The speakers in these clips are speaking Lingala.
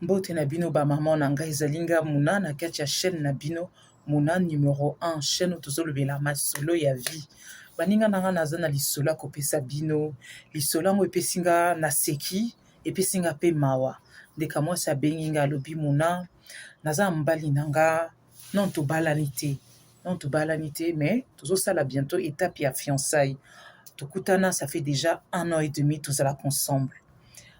Mbote na bino ba maman na ngai zalinga muna na kati ya chaîne na bino muna numéro 1 chaîne tozolobela masolo ya vie. Baninga nanga naza na lisolo kopesa bino lisolo yango epesinga na seki epesinga pe mawa ndeka mwasi abengi nga alobi muna naza mobali nanga non tobalani te mais tozosala bientôt étape ya fiançailles. Tokutana ça fait déjà 1 an et demi tozalaka ensemble.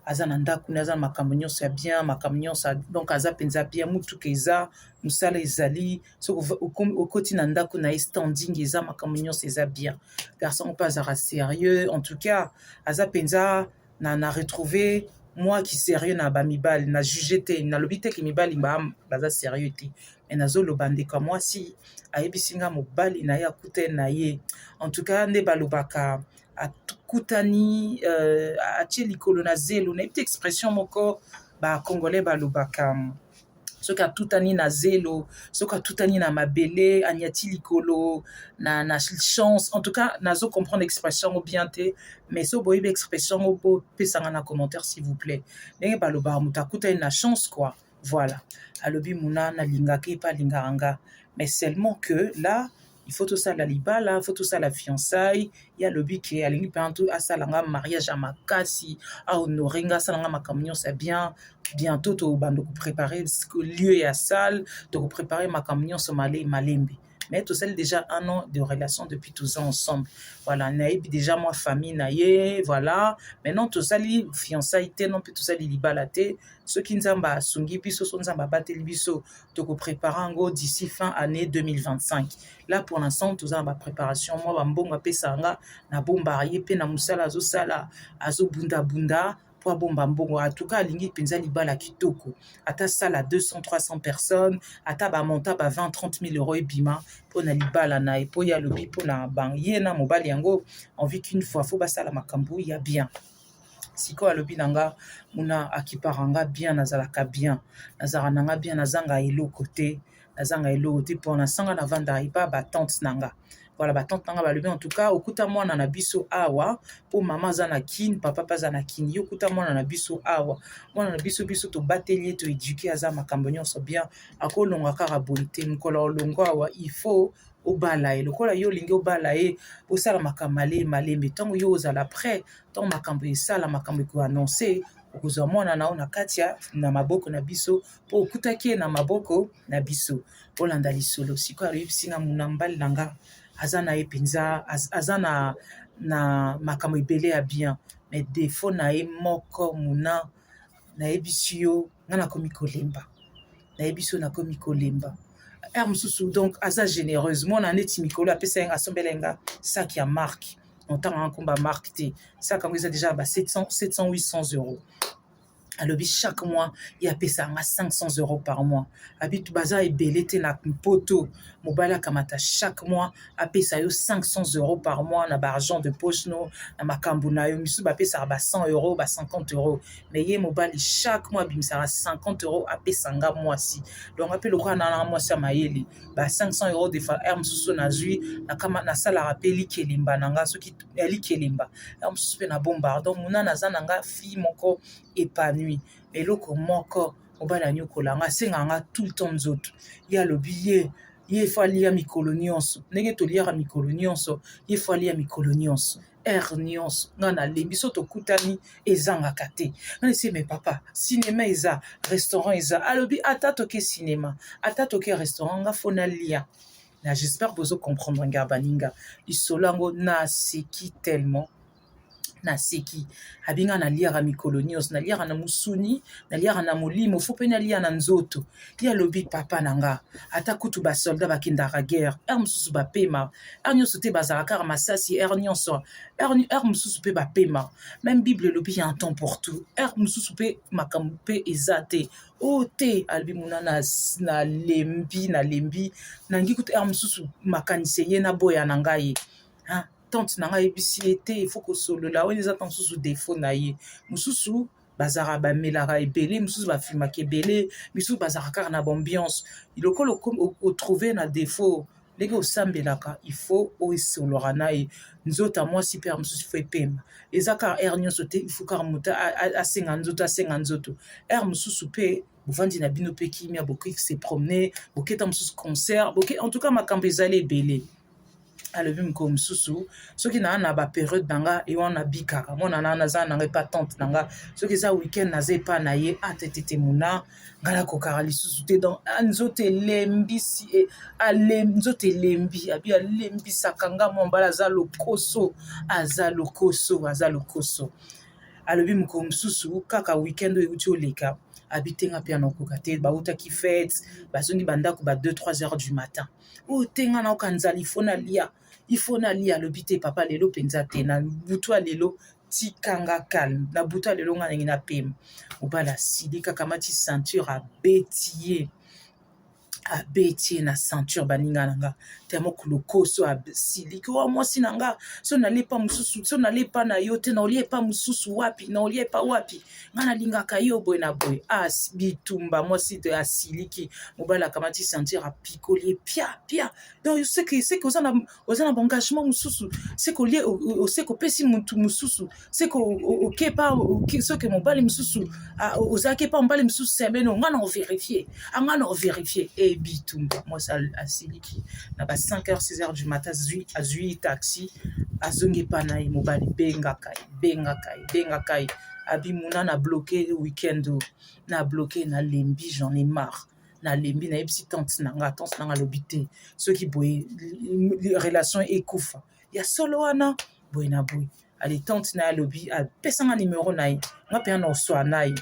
Aza na ndako aza na makambo nyonso ya bien makambo nyonso donc aza penza bien mutuka eza mosala ezali soki okoti na ndako na ye standing eza makambo nyonso eza bien garçon mpe azalaka sérieux en tout cas aza penza na retrouver moi qui sérieux na bamibali na juge te nalobi te ke mibali baza sérieux te mais nazoloba ndeko ya mwasi ayebisi nga mobali na ye akuta na ye en tout cas nde balobaka akutani atie likolo na zelo na yebi expression moko bacongolais balobaka soki atutani na zelo soki atutani na mabele aniati likolo na chance en tout cas nazo comprendre expression ngo bien te mais so boyebi expression ngo bopesanga na commentaire s'il vous plaît ndenge balobaka moto akutani na chance quoi voilà alobi muna nalingaki epe alingaka nga mais seulement que là il faut tout ça la libala, il faut tout ça la fiançailles. Il y a le but qui est à l'ingipérantou à ça langa mariage à makasi, à honorer nga ça langa makamignon c'est bien. Bientôt tu vas préparer le lieu et la salle, tu vas préparer makamignon ce malé malembe. Mais tout ça déjà 1 an de relation depuis 12 ans ensemble. Voilà, naïb déjà moi famille naïe, voilà. Maintenant tout ça li fiançailles non plus tout ça li libalaté. Ceux qui nzamba sungi biso so nzamba bateli biso to ko préparer ngo d'ici fin année 2025. Là pour l'instant tout ça ba préparation moi ba mbongo pesanga na bomba ye pe na musala zo sala azo bunda pour bomba mbongo en tout cas alingi penza libala kitoko ata sala 200 300 personnes ata ba monta ba 20 30 000 euros ebima pour na libala na e po ya lobi pour na bang ye na mobali yango envie qu'une fois faut ba sala makambo ya bien siko alobi nanga muna akiparanga bien nazalaka bien nazara nanga bien nazanga eloko te pour l'instant na vanda ipa ba tante nanga voilà ba tante nanga balobi en tout cas okuta mwana na biso awa po mama za na kin papa pa za na kin yo okuta mwana na biso awa mwana na biso to batelier to éduquer aza makambo nyonso bien akolonga kaka bonité mkola olongo awa il faut obala e lokola yo lingi obala e osala makambo malembe ntango yo ozala prêt ntango makambo esala makambo eko annoncer okozwa mwana na ona katia na maboko na biso po okutaki na maboko na biso olanda lisolo siko ayebisi nga muna mbali nanga aza na ye penza aza na makambo ebele ya bien mais défaut na ye moko muna nayebisi yo nga nakomi kolemba nayebisi yo nakomi kolemba mosusu donc aza généreuse mwana neti mikolo apesa yenga asombelenga sac ya marque ntango nkomba marque te sac yango eza déjà ba 700 800 euros alobi chaque mois il apesa nga 500 euros par mois abitu baza ebele te na mpoto mobali akamata chaque mois apesa yo 500 euros par mois na ba argent de poche no na makambo na yo misu bapesa ba 100 euros ba 50 euros mais ye mobali chaque mois bimisaka 50 euros apesa nga mwasi donc apelo kwa na mwasi mayele ba 500 euros de fa mususu na zui na kama na sala rappeli kelimba nanga soki eli kelimba mususu pe na bomba donc muna naza nanga fille moko épanouie eloko moko obala nyokola nga senganga tout le temps nzoto ya lobi ye fali ya mikolo nyonso ndenge toliaka mikolo nyonso ye fali ya mikolo nyonso nyonso nga na lembi so tokutani ezangaka te nga esi me papa cinéma eza restaurant eza alobi ata toke cinéma ata toke restaurant nga fona lia na j'espère bozo comprendre nga baninga lisolo yango na seki tellement na seki abinga na liaka mikolo nyonso na liaka na musuni na liaka na molimo fo pe na lia na nzoto ya lobi papa nanga ata kutu ba soldat bakendaka guerre mususu bapema nyonso te bazalaka kaka masasi nyonso mususu pe bapema même bible lobi ya un temps pour tout mususu pe makambo pe eza te o te albi muna na lembi nangi kutu mususu makanise ye na boya na ngai tante nanga yebisi ete il faut kosolola oyo eza tant susu défaut na ye mususu bazara bamelaka ebele mususu bafilmaka ebele misusu bazara kaka na bambiance lokolo otrouve na défaut ndenge osambelaka il faut oesolora na ye nzota mwasi mpe mosusu fo epema eza kaka nyonso te il faut kaka moto asenga nzoto mosusu mpe bovandi na bino mpe kimia bokoki se promener boketa mosusu concert en tout cas makambo ezali ebele. alobi moko mosusu soki naa na baperiode na nga e wana bikaka mwana na naza na nga epa tante na nga soki eza weekend naza epa na ye atetete muna nga nakokaka lisusu te donc nzoto elembisi nzoto elembi abi alembisaka nga mwa mbala aza lokoso alobi moko mosusu kaka weekend oyo euti oleka abi te nga mpe anakoka te bautaki fete bazongi bandako ba 2-3 heures du matin oyo te nga naoka nzala ifo nalia alobi te papa lelo mpenza te na butu ya lelo tikanga calme na butu ya lelo nga ndenge napema mobala asili kaka mati ceinture abeti ye na ceinture baninga na nga tellement kolokoso asiliki wa mwasi na nga so nalepa mosusu so nalepa na yo te na olie pa mosusu wapi na olie pa wapi nga nalingaka yo boye na boye bitumba mwasi te asiliki mobala akamati ceinture apikoli pia donc seke oza na engagement mosusu seke olie oseke opesi mutu mosusu seke okepa soki mobali mosusu ozalaki pa mobali mosusu semeno nga na overifie bitumba mwasi asiliki na ba 5h 6h du matin azwi taxi azongi pa na ye mobali bengaka ye abi muna na bloqué weekend na bloqué na lembi j'en ai marre na lembi na yebisi tante na nga lobi te soki boye relation ekufa ya solo wana boye na boye ale tante na ye alobi apesanga numero na ye nga mpe na oswa na ye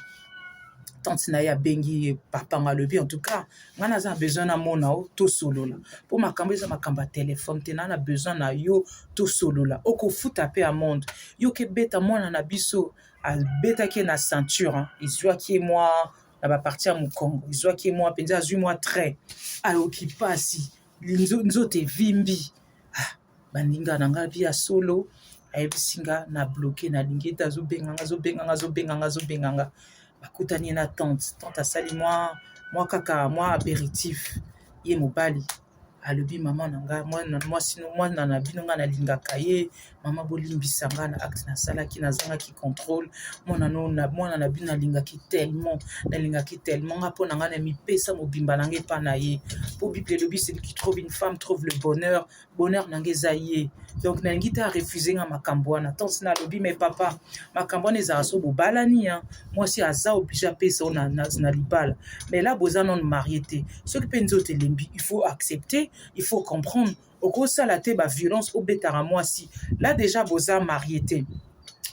tante na ye abengi papa nga alobi en tout cas nga naza na besoin na mona o tosolola mpo makambo eza makambo ya telefone te na besoin na yo tosolola okofuta mpe ya monde yo kebeta mwana na biso abetaki ye na ceinture ezwaki ye mwa na baparti ya mokongo ezwaki ye mwa mpenza azwi mwa trait ayoki pasi nzoto evimbi baninga na nga bi ya solo ayebisi nga na bloke nalingi ete azobenganga bakutani na tante asali mwa kaka mwa apéritif ye mobali alobi mama na nga mwana na bino nga nalingaka ye mama bolimbisa nga na acte nasalaki nazangaki contrôle mwana na bino nalingaki tellement nga mpo na nga na mipesa mobimba na nga epa na ye mpo bible elobi celui qui trouve une femme trouve le bonheur na nga eza ye donc nalingi te arefuse nga makambo wana tante na alobi mais papa makambo wana ezala so bobalani mwasi aza oblige apesa o na libala mais là boza non marié te soki mpe nzoto elembi il faut accepter il faut comprendre okosala te baviolence obetaka mwasi là déjà boza marié te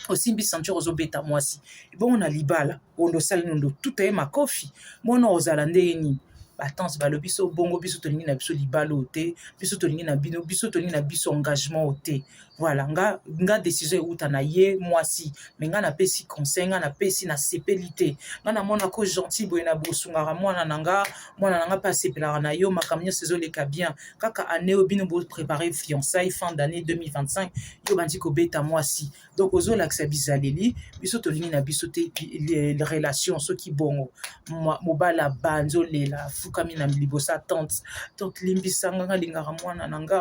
osimbi ceinture ozobeta mwasi ebongo na libala ondosala nondo tuta ye makofi mwana ozala ndenge nini batanse balobi so bongo biso tolingi na biso libala o te biso tolingi na biso engagement o te voilà nga décision euta na ye mwasi me nga napesi conseil nga napesi na sepeli te nga namona ko gentil boye na bosungaka mwana na nga mpe asepelaka na yo makambo nyonso ezoleka bien kaka année oyo bino boprépare fiançailles fin d'année 2025 yo bandi kobeta mwasi donc ozolakisa bizaleli biso tolingi na biso te relation soki bongo mobala banzolela fukami na libosa tante limbisanga nga lingaka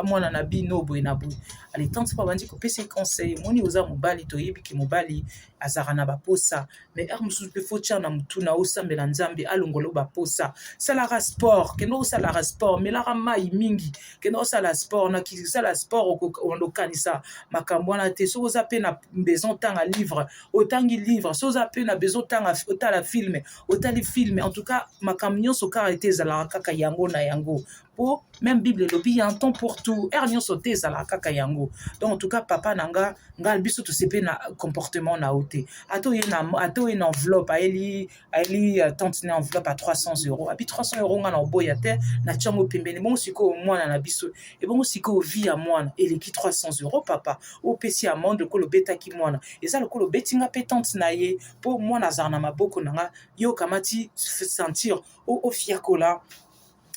mwana na bino boye na boye ale tante mpa bandi kopesa conseil moni oza mobali toyebi ke mobali azalaka na baposa mais ere mosusu mpe fo tia na motu na osambela nzambe alongola baposa salaka sport kende osalaka sport melaka mai mingi kende osala sport nakisala sport okanisa makambo wana te soki oza mpe na besoin otanga livre otangi livre soki oza mpe na besoin otala filme otali filme en tout cas makambo nyonso kaka ete ezalaka kaka yango na yango po même bible elobi ya un temps pour tout ere nyonso te ezalaka kaka yango donc en tout cas papa na nga biso tosepe na comportement na yo te ata oye na enveloppe ayeli tante na enveloppe à 300 €. Abi 300 € nga na oboya te na tiango pembeni bongo sikoyo mwana na biso ebongo sikoyo vi ya mwana eleki 300 € papa opesi amende lokola obetaki mwana eza lokola obeti nga mpe tante na ye mpo mwana azala na maboko na nga yo okamati sentir ofiakola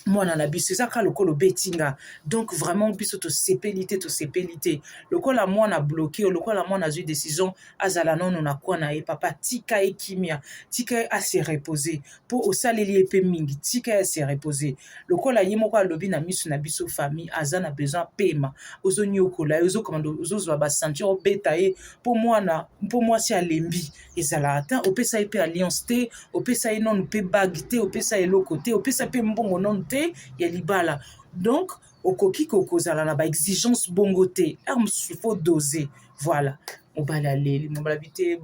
mwana na biso ezaka lokola obetinga donc vraiment biso tosepeli te lokola mwana bloqué lokola mwana azwi décision azala nono na kwa na ye papa tika ye kimia tika ye ase reposer mpo osaleli ye mpe mingi tika ye ase reposer lokola ye moko alobi na miso na biso famille aza na besoin pema ozonyokola ye ozokomanda ozozwa basenture obeta ye mpo mwasi alembi ezala te opesa ye mpe alliance te opesa ye nono mpe bague te opesa ye eloko te opesa mpe mbongo nono te ya libala donc okoki kokozala na baexigence bongo te il faut doser voilà mobali aleli mobali abi te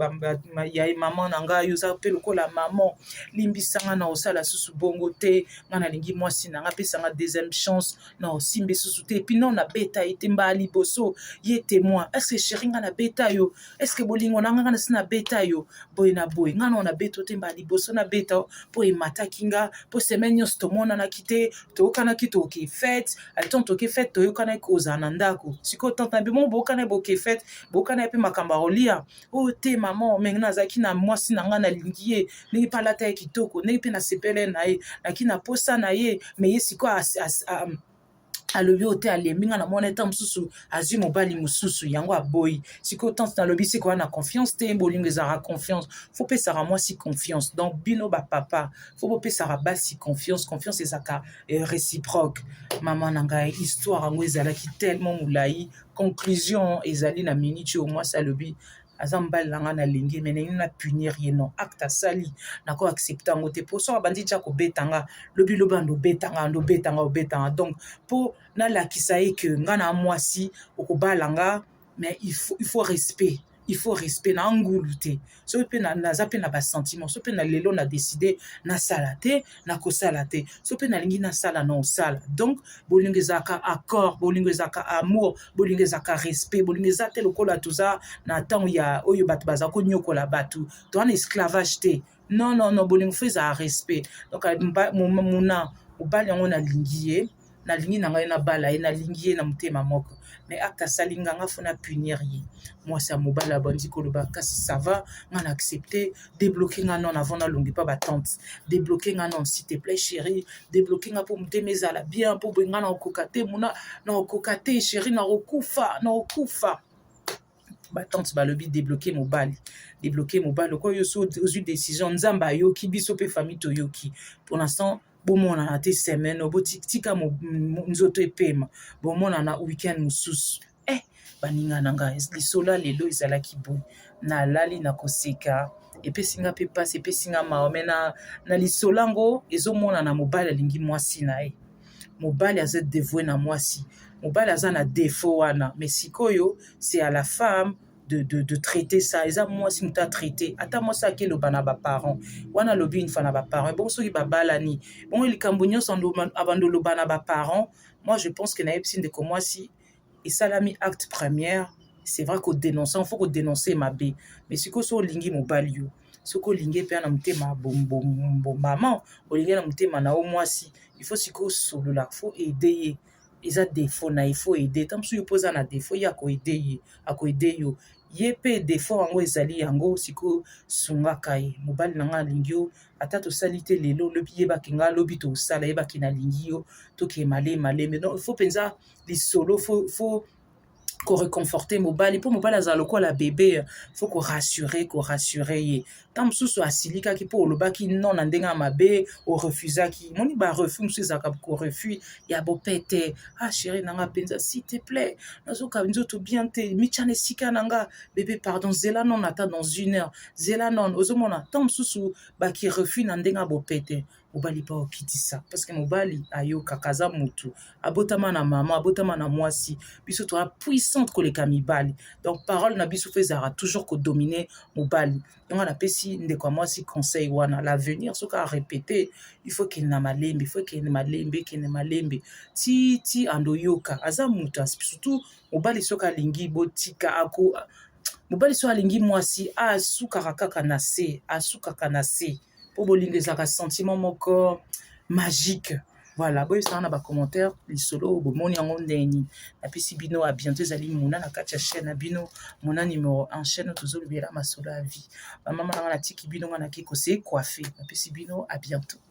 ya mama na ngai oza mpe lokola mama limbisanga na osala susu bongo te nga nalingi mwasi na nga apesanga deuxième chance na osimbe susu te epuis non nabeta ye te mbala liboso ye témoin estce chéri nga nabeta yo estce bolingo na nga nasi nabeta yo boye na boye nga na nabeta te mbala liboso nabeta mpo emataki nga mpo semaine nyonso tomonanaki te toyokanaki toke fete aton toke fete toyokanaki kozala na ndako sikoyo tante na bimo boyokana boke fete boyokana ye mpe makambo akolia oyo te mama menge nazalaki na mwasi na nga nalingi ye ndenge mpe alata ye kitoko ndenge mpe nasepele na ye naki na posa na ye me ye sikoyo alobi oyo te alembi nga na mwana eta mosusu azwi mobali mosusu yango aboyi sikoyo tante nalobi sikoyo wana confiance te bolingo ezalaka confiance fo pesaka mwasi confiance donc bino bapapa fo bopesaka basi confiance ezalaka réciproque mama na ngai histoire yango ezalaki tellement molai conclusion ezali na minute oyo mwasi alobi aza mobali na nga nalingi me nalingi na punir ye non acte asali nako accepte yango te mpo soki abandi tia kobetanga lobi ndobetanga donc mpo nalakisa ye ke nga na mwasi okobala nga mais il faut respect na ngulu te soki mpe naza mpe na basentiment soki mpe na lelo na décide nasala te nakosala te soki mpe nalingi nasala na osala donc bolingo ezalaka accord bolingo ezalaka amour bolingo ezalaka respect bolingo eza te lokola toza na ntango ya oyo bato baza konyokola bato toza na esclavage te non bolingo fo ezala respect donc muna mobali yango nalingi na ngai nabala ye nalingi ye na motema moko mais acte asali nga fo na punir ye mwasi ya mobali abandi koloba kasi ça va nga na accepte débloquer nga non avant nalongi mpa batante débloquer nga non s'il te plaît chéri débloquer nga mpo motema ezala bien mpo boye nga na okoka te muna na okoka te chéri na okokufa batante balobi débloquer mobali okoyo yo so ozwi décision nzambe ayoki biso mpe famille toyoki pour l'instant bomonana te semaine botika nzoto epema bomonana weekend mosusu baninga na ngai lisolo lelo ezalaki boye nalali na koseka epesinga mpe mpasi epesinga mawa me na lisolo yango ezomonana mobali alingi mwasi na ye mobali aza dévoué na mwasi mobali aza na défaut wana mais sikoyo c'est à la femme de traiter ça eza mwasi moto atraite ata mwasi akeloba na baparent wana alobi une fois na baparent bongo soki babalani bongo likambo nyonso abando loba na baparent moi je pense que nayebisi ndeko mwasi esalami acte première c'est vrai kodénonce il faut kodénonce mabe mais sikoyo so olingi mobali yo soki olingi mpe na motema mama olingi na motema na o mwasi il faut sikoyo osolola faut aide ye eza défaut na il faut aider tant mosusu yo mpo oza na défaut ye akoaide yo ye mpe défaut yango ezali yango sikoyo sungaka ye mobali na nga alingi yo ata tosali te lelo lobi yebaki nga lobi tosala yebaki nalingi yo toke malembe donc il faut mpenza lisolo faut koreconforte mobali mpo mobali azala lokola bebe faut korassure ye ntan mosusu asilikaki mpo olobaki non na ndenge ya mabe orefusaki moni barefus mosusu ezalaka korefus ya bopete chéri na nga mpenza s'il te plaît nazoka nzoto bien te mitia na esika na nga bebe pardon zela non ata dans 1 heure zela non ozomona ntan mosusu baki refus na ndenge ya bopete mobali mpa okitisa parce que mobali ayokaka aza motu abotama na mama abotama na mwasi biso toa puissante koleka mibali donc parole na biso fo ezalaka toujours kodomine mobali yango napesi ndeko ya mwasi conseil wana l'avenir soki arépété il faut kende na malembe kende malembe ti andoyoka aza motu surtout mobali soki alingi botika mobali soki alingi mwasi asukaka kaka na se mpo bolingo ezalaka sentiment moko magique voilà boyebisaka na bacommentaire lisolo bomoni yango ndeni napesi bino a bientôt ezali mona na kati ya chaîne na bino mona numéro 1 chaîne tozolobela masolo ya vie bamama nanga natiki bino nga naki kose coiffe napesi bino a bientôt